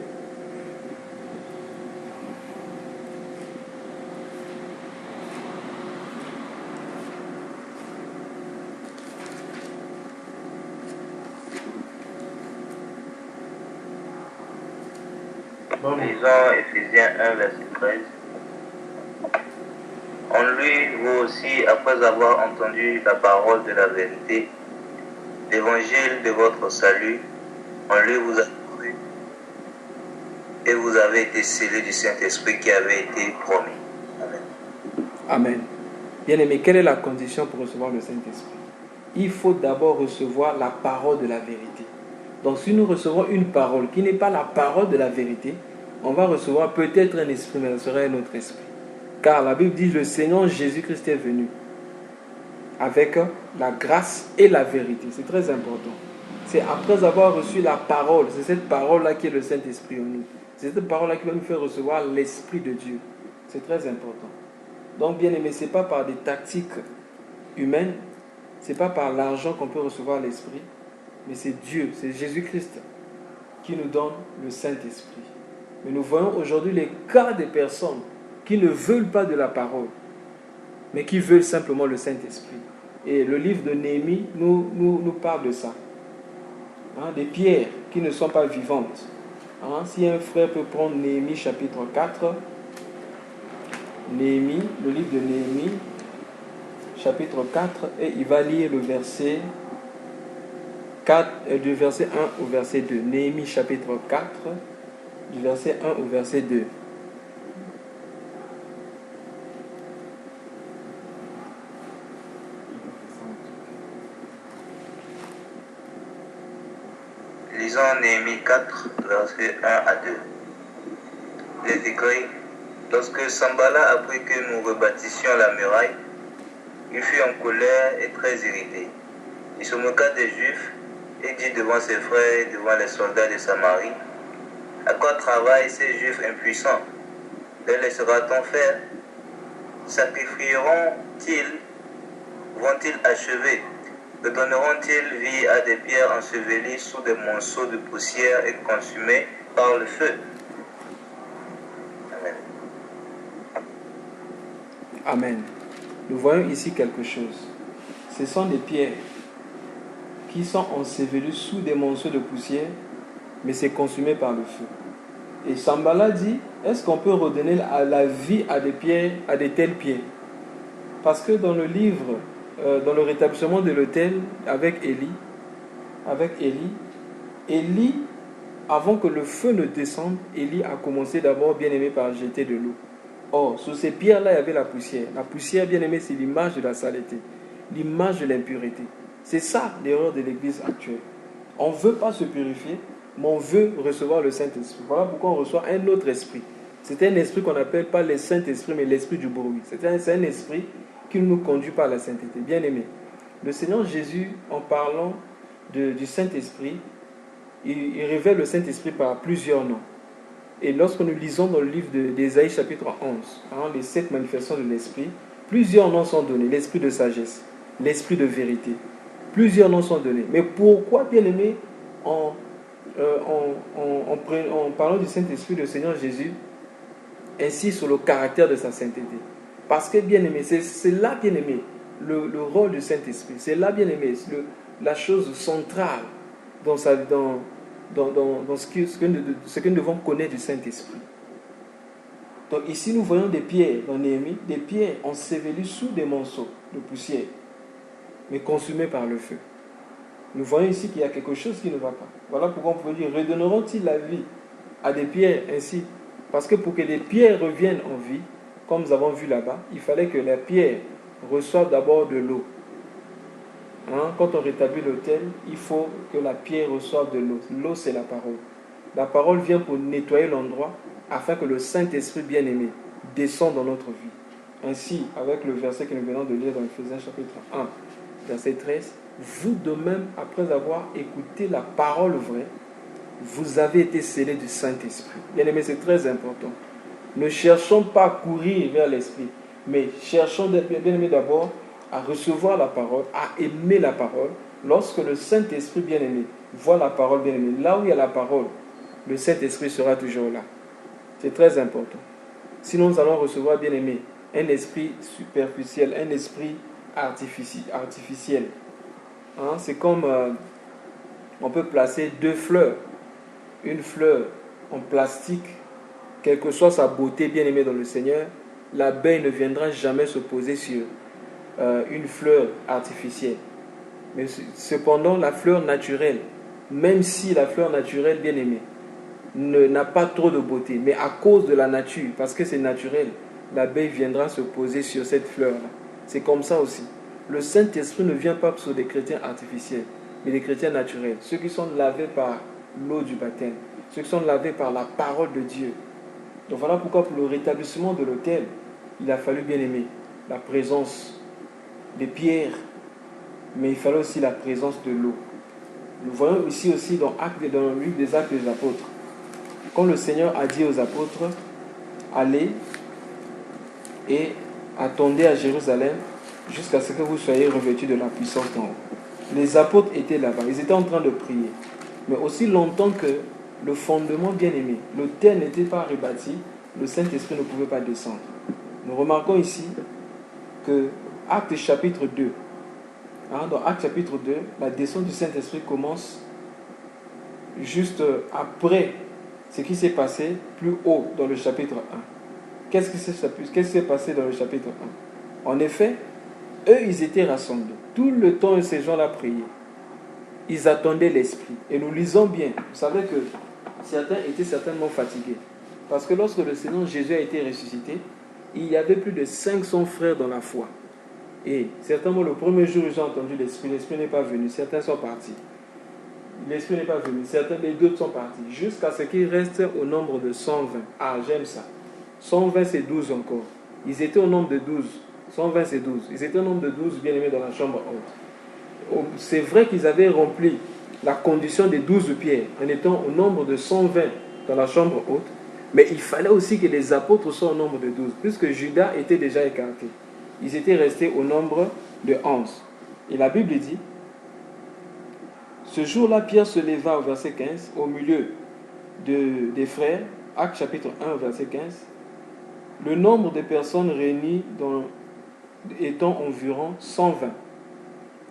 Lisons Éphésiens 1, verset 13. En lui, vous aussi, après avoir entendu la parole de la vérité, l'évangile de votre salut, en lui vous avez cru et vous avez été scellés du Saint-Esprit qui avait été promis. Amen. Amen. Bien-aimé, quelle est la condition pour recevoir le Saint-Esprit? Il faut d'abord recevoir la parole de la vérité. Donc si nous recevons une parole qui n'est pas la parole de la vérité, on va recevoir peut-être un esprit, mais ce sera un autre esprit. Car la Bible dit, le Seigneur Jésus-Christ est venu avec la grâce et la vérité. C'est très important. C'est après avoir reçu la parole, c'est cette parole-là qui est le Saint-Esprit en nous. C'est cette parole-là qui va nous faire recevoir l'Esprit de Dieu. C'est très important. Donc, bien aimé, ce n'est pas par des tactiques humaines, ce n'est pas par l'argent qu'on peut recevoir l'Esprit, mais c'est Dieu, c'est Jésus-Christ qui nous donne le Saint-Esprit. Mais nous voyons aujourd'hui les cas des personnes qui ne veulent pas de la parole, mais qui veulent simplement le Saint-Esprit. Et le livre de Néhémie nous parle de ça. Hein, des pierres qui ne sont pas vivantes. Hein, si un frère peut prendre Néhémie chapitre 4, Néhémie, le livre de Néhémie, chapitre 4, et il va lire le verset 4, du verset 1 au verset 2. Néhémie chapitre 4, du verset 1 au verset 2. Lisons Néhémie 4, versets 1 à 2. Les écrits. Lorsque Sambala apprit que nous rebâtissions la muraille, il fut en colère et très irrité. Il se moqua des Juifs et dit devant ses frères et devant les soldats de Samarie, à quoi travaillent ces Juifs impuissants? Les laissera-t-on faire? Sacrifieront-ils? Vont-ils achever? Redonneront-ils vie à des pierres ensevelies sous des monceaux de poussière et consumées par le feu? Amen. Amen. Nous voyons ici quelque chose. Ce sont des pierres qui sont ensevelies sous des monceaux de poussière, mais c'est consumé par le feu. Et Sambala dit, est-ce qu'on peut redonner la vie à des pierres, à de telles pierres? Parce que dans le livre, dans le rétablissement de l'autel avec Élie, avant que le feu ne descende, Élie a commencé d'abord, bien aimé, par jeter de l'eau. Or, sous ces pierres-là, il y avait la poussière. La poussière, bien aimé, c'est l'image de la saleté, l'image de l'impureté. C'est ça l'erreur de l'Église actuelle. On ne veut pas se purifier, mais on veut recevoir le Saint-Esprit. Voilà pourquoi on reçoit un autre esprit. C'est un esprit qu'on n'appelle pas le Saint-Esprit, mais l'esprit du bruit. C'est un esprit qui ne nous conduit pas à la sainteté. Bien aimé, le Seigneur Jésus, en parlant du Saint-Esprit, il révèle le Saint-Esprit par plusieurs noms. Et lorsque nous lisons dans le livre d'Ésaïe chapitre 11, les 7 manifestations de l'Esprit, plusieurs noms sont donnés. L'Esprit de sagesse, l'Esprit de vérité. Plusieurs noms sont donnés. Mais pourquoi, bien aimé, en parlant du Saint-Esprit, le Seigneur Jésus insiste sur le caractère de sa sainteté? Parce que, bien aimé, c'est là, bien aimé, le rôle du Saint-Esprit. C'est là, bien aimé, la chose centrale dans ce que nous devons connaître du Saint-Esprit. Donc ici, nous voyons des pierres dans Néhémie, des pierres ensevelies sous des monceaux de poussière, mais consumées par le feu. Nous voyons ici qu'il y a quelque chose qui ne va pas. Voilà pourquoi on peut dire, redonneront-ils la vie à des pierres ainsi? Parce que pour que les pierres reviennent en vie, comme nous avons vu là-bas, il fallait que la pierre reçoive d'abord de l'eau. Quand on rétablit l'autel, il faut que la pierre reçoive de l'eau. L'eau, c'est la parole. La parole vient pour nettoyer l'endroit afin que le Saint-Esprit bien-aimé descende dans notre vie. Ainsi, avec le verset que nous venons de lire dans Ephésiens chapitre 1, verset 13, vous de même, après avoir écouté la parole vraie, vous avez été scellés du Saint-Esprit. Bien-aimé, c'est très important. Ne cherchons pas à courir vers l'Esprit, mais cherchons bien-aimé d'abord à recevoir la parole, à aimer la parole. Lorsque le Saint-Esprit bien-aimé voit la parole bien-aimée, là où il y a la parole, le Saint-Esprit sera toujours là. C'est très important. Sinon, nous allons recevoir, bien-aimé, un esprit superficiel, un esprit artificiel. C'est comme on peut placer deux fleurs. Une fleur en plastique, quelle que soit sa beauté bien-aimée dans le Seigneur, l'abeille ne viendra jamais se poser sur une fleur artificielle. Mais cependant, la fleur naturelle, même si la fleur naturelle bien-aimée n'a pas trop de beauté, mais à cause de la nature, parce que c'est naturel, l'abeille viendra se poser sur cette fleur-là. C'est comme ça aussi. Le Saint-Esprit ne vient pas sur des chrétiens artificiels, mais des chrétiens naturels, ceux qui sont lavés par l'eau du baptême, ceux qui sont lavés par la parole de Dieu. Donc voilà pourquoi pour le rétablissement de l'autel, il a fallu, bien aimer, la présence des pierres, mais il fallait aussi la présence de l'eau. Nous voyons ici aussi dans le livre des Actes des Apôtres, quand le Seigneur a dit aux apôtres, allez et attendez à Jérusalem jusqu'à ce que vous soyez revêtus de la puissance d'en haut. Les apôtres étaient là-bas, ils étaient en train de prier. Mais aussi longtemps que le fondement bien-aimé, l'autel n'était pas rebâti, le Saint-Esprit ne pouvait pas descendre. Nous remarquons ici que Actes chapitre 2, dans Actes chapitre 2, la descente du Saint-Esprit commence juste après ce qui s'est passé plus haut dans le chapitre 1. Qu'est-ce qui s'est passé dans le chapitre 1? En effet, eux, ils étaient rassemblés. Tout le temps où ces gens-là priaient, ils attendaient l'Esprit. Et nous lisons bien. Vous savez que certains étaient certainement fatigués. Parce que lorsque le Seigneur Jésus a été ressuscité, il y avait plus de 500 frères dans la foi. Et certainement le premier jour où ils ont entendu l'Esprit n'est pas venu. Certains sont partis. L'Esprit n'est pas venu. Les d'autres sont partis. Jusqu'à ce qu'il reste au nombre de 120. Ah, j'aime ça. 120, c'est 12 encore. Ils étaient au nombre de 12. 120, c'est 12. Ils étaient au nombre de 12 bien-aimés dans la chambre haute. C'est vrai qu'ils avaient rempli la condition des 12 pierres en étant au nombre de 120 dans la chambre haute. Mais il fallait aussi que les apôtres soient au nombre de 12, puisque Judas était déjà écarté. Ils étaient restés au nombre de 11. Et la Bible dit, ce jour-là, Pierre se leva au verset 15, au milieu des frères, Actes chapitre 1, verset 15. Le nombre de personnes réunies étant environ 120.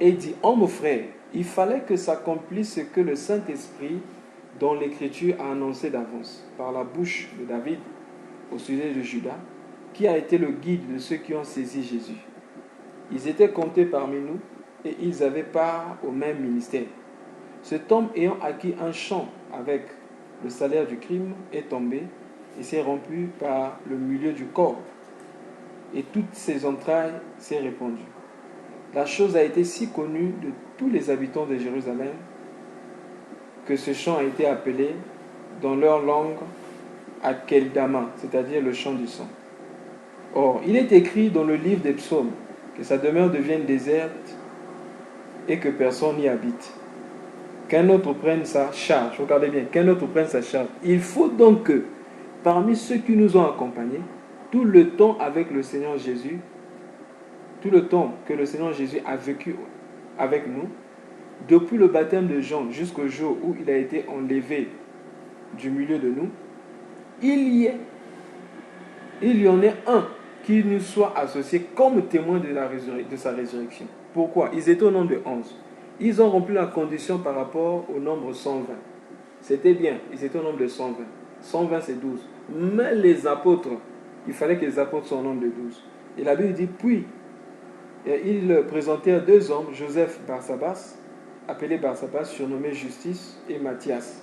Et il dit, mon frère, il fallait que s'accomplisse ce que le Saint-Esprit, dont l'Écriture a annoncé d'avance, par la bouche de David, au sujet de Judas, qui a été le guide de ceux qui ont saisi Jésus. Ils étaient comptés parmi nous et ils avaient part au même ministère. Cet homme ayant acquis un champ avec le salaire du crime est tombé et s'est rompu par le milieu du corps. Et toutes ses entrailles s'est répandues. La chose a été si connue de tous les habitants de Jérusalem que ce champ a été appelé dans leur langue Akeldama, c'est-à-dire le champ du sang. Or, il est écrit dans le livre des psaumes que sa demeure devienne déserte et que personne n'y habite. Qu'un autre prenne sa charge. Regardez bien, qu'un autre prenne sa charge. Il faut donc que, parmi ceux qui nous ont accompagnés, tout le temps avec le Seigneur Jésus, tout le temps que le Seigneur Jésus a vécu avec nous, depuis le baptême de Jean jusqu'au jour où il a été enlevé du milieu de nous, il y en ait un qui nous soit associé comme témoin de sa résurrection. Pourquoi? Ils étaient au nombre de 11. Ils ont rempli la condition par rapport au nombre 120. C'était bien, ils étaient au nombre de 120. 120, c'est 12. Mais les apôtres, il fallait que les apôtres soient au nombre de 12. Et la Bible dit, puis, ils présentèrent deux hommes, Joseph Barsabas, appelé Barsabas, surnommé Justice, et Matthias.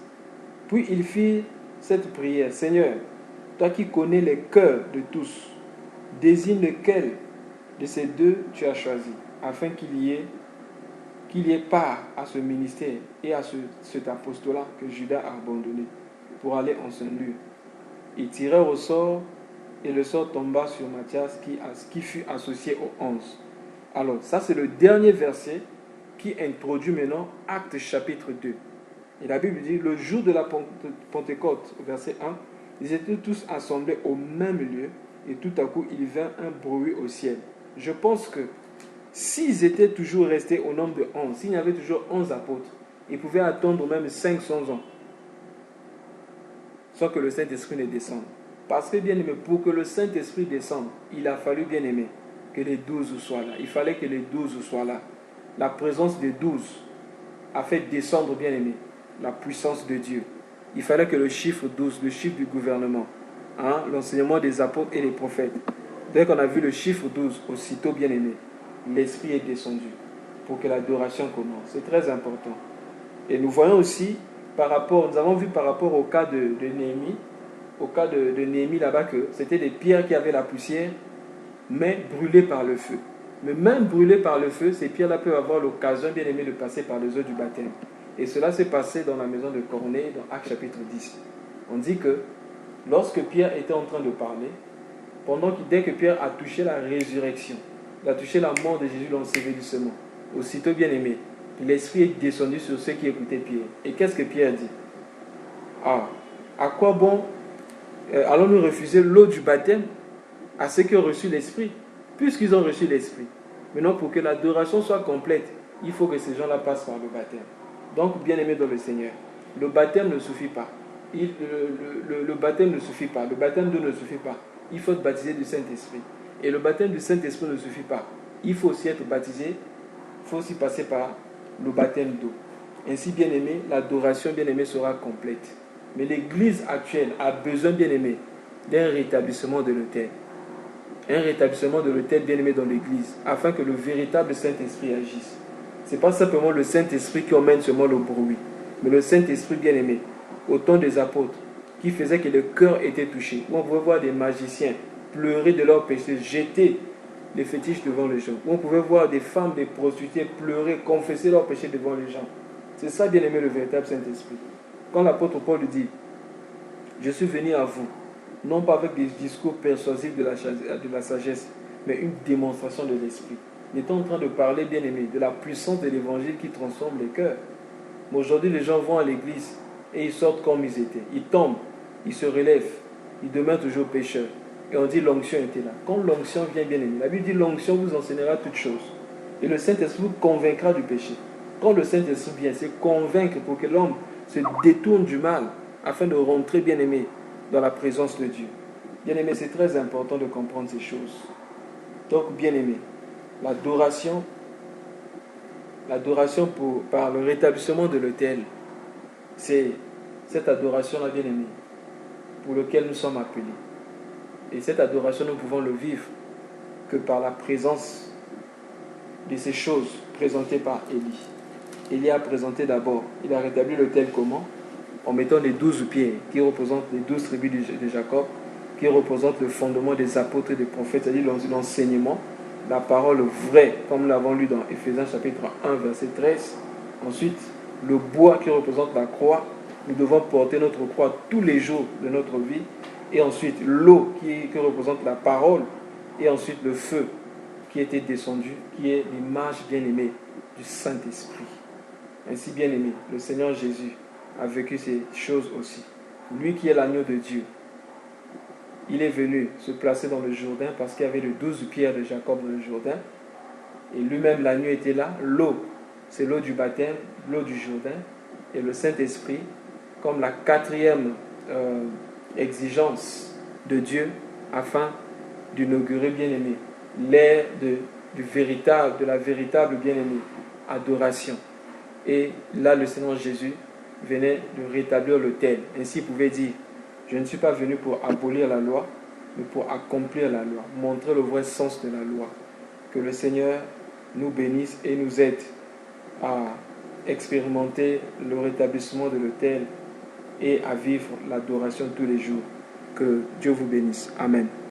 Puis ils firent cette prière, Seigneur, toi qui connais les cœurs de tous, désigne lequel de ces deux tu as choisi, afin qu'il y ait part à ce ministère et à cet apostolat que Judas a abandonné pour aller en son lieu. Ils tirèrent au sort et le sort tomba sur Matthias qui fut associé aux 11. Alors, ça c'est le dernier verset qui introduit maintenant Actes chapitre 2. Et la Bible dit, le jour de la Pentecôte, verset 1, ils étaient tous assemblés au même lieu et tout à coup il vint un bruit au ciel. Je pense que s'ils étaient toujours restés au nombre de 11, s'il y avait toujours 11 apôtres, ils pouvaient attendre même 500 ans sans que le Saint-Esprit ne descende. Parce que, bien aimé, pour que le Saint-Esprit descende, il a fallu, bien aimé, que les 12 soient là. Il fallait que les 12 soient là. La présence des 12 a fait descendre, bien aimé, la puissance de Dieu. Il fallait que le chiffre 12, le chiffre du gouvernement, l'enseignement des apôtres et des prophètes, dès qu'on a vu le chiffre 12, aussitôt, bien aimé, l'Esprit est descendu pour que l'adoration commence. C'est très important. Et nous voyons aussi, nous avons vu par rapport au cas de Néhémie, au cas de Néhémie là-bas, que c'était des pierres qui avaient la poussière, mais brûlées par le feu. Mais même brûlées par le feu, ces pierres-là peuvent avoir l'occasion, bien aimé, de passer par les eaux du baptême. Et cela s'est passé dans la maison de Corneille, dans Actes chapitre 10. On dit que lorsque Pierre était en train de parler, dès que Pierre a touché la résurrection, il a touché la mort de Jésus, l'ensevelissement, aussitôt, bien aimé, l'Esprit est descendu sur ceux qui écoutaient Pierre. Et qu'est-ce que Pierre dit? À quoi bon allons-nous refuser l'eau du baptême à ceux qui ont reçu l'Esprit? Puisqu'ils ont reçu l'Esprit. Maintenant, pour que l'adoration soit complète, il faut que ces gens-là passent par le baptême. Donc, bien aimé dans le Seigneur, le baptême ne suffit pas. Le baptême ne suffit pas. Le baptême d'eau ne suffit pas. Il faut être baptisé du Saint-Esprit. Et le baptême du Saint-Esprit ne suffit pas. Il faut aussi être baptisé. Il faut aussi passer par le baptême d'eau. Ainsi, bien aimé, l'adoration, bien aimé, sera complète. Mais l'Église actuelle a besoin, bien aimé, d'un rétablissement de l'autel. Un rétablissement de l'autel, bien aimé, dans l'Église, afin que le véritable Saint-Esprit agisse. Ce n'est pas simplement le Saint-Esprit qui emmène seulement le bruit, mais le Saint-Esprit, bien aimé, au temps des apôtres, qui faisait que le cœur était touché. Où on pouvait voir des magiciens pleurer de leurs péchés, jeter les fétiches devant les gens. Où on pouvait voir des femmes, des prostituées pleurer, confesser leurs péchés devant les gens. C'est ça, bien aimé, le véritable Saint-Esprit. Quand l'apôtre Paul lui dit, je suis venu à vous, non pas avec des discours persuasifs de la sagesse, mais une démonstration de l'Esprit. Il est en train de parler, bien aimé, de la puissance de l'Évangile qui transforme les cœurs. Mais aujourd'hui, les gens vont à l'église et ils sortent comme ils étaient. Ils tombent, ils se relèvent, ils demeurent toujours pécheurs. Et on dit l'onction était là. Quand l'onction vient, bien aimé, la Bible dit l'onction vous enseignera toutes choses. Et le Saint-Esprit vous convaincra du péché. Quand le Saint-Esprit vient, c'est convaincre pour que l'homme se détourne du mal afin de rentrer, bien aimé, dans la présence de Dieu. Bien aimé, c'est très important de comprendre ces choses. Donc, bien aimé, l'adoration par le rétablissement de l'autel, c'est cette adoration-là, bien aimé, pour laquelle nous sommes appelés. Et cette adoration, nous pouvons le vivre que par la présence de ces choses présentées par Élie. Élie a présenté d'abord, il a rétabli l'autel comment? En mettant les 12 pierres qui représentent les 12 tribus de Jacob, qui représentent le fondement des apôtres et des prophètes, c'est-à-dire l'enseignement, la parole vraie, comme nous l'avons lu dans Éphésiens chapitre 1, verset 13. Ensuite, le bois qui représente la croix, nous devons porter notre croix tous les jours de notre vie. Et ensuite, l'eau qui représente la parole. Et ensuite, le feu qui était descendu, qui est l'image bien-aimée du Saint-Esprit. Ainsi, bien-aimé, le Seigneur Jésus a vécu ces choses aussi. Lui qui est l'agneau de Dieu, il est venu se placer dans le Jourdain parce qu'il y avait les 12 pierres de Jacob dans le Jourdain. Et lui-même, l'agneau était là. L'eau, c'est l'eau du baptême, l'eau du Jourdain. Et le Saint-Esprit, comme la quatrième exigence de Dieu, afin d'inaugurer, bien-aimé, l'ère de la véritable, bien-aimé, adoration. Et là, le Seigneur Jésus venait de rétablir l'autel. Ainsi, il pouvait dire, je ne suis pas venu pour abolir la loi, mais pour accomplir la loi, montrer le vrai sens de la loi. Que le Seigneur nous bénisse et nous aide à expérimenter le rétablissement de l'autel et à vivre l'adoration tous les jours. Que Dieu vous bénisse. Amen.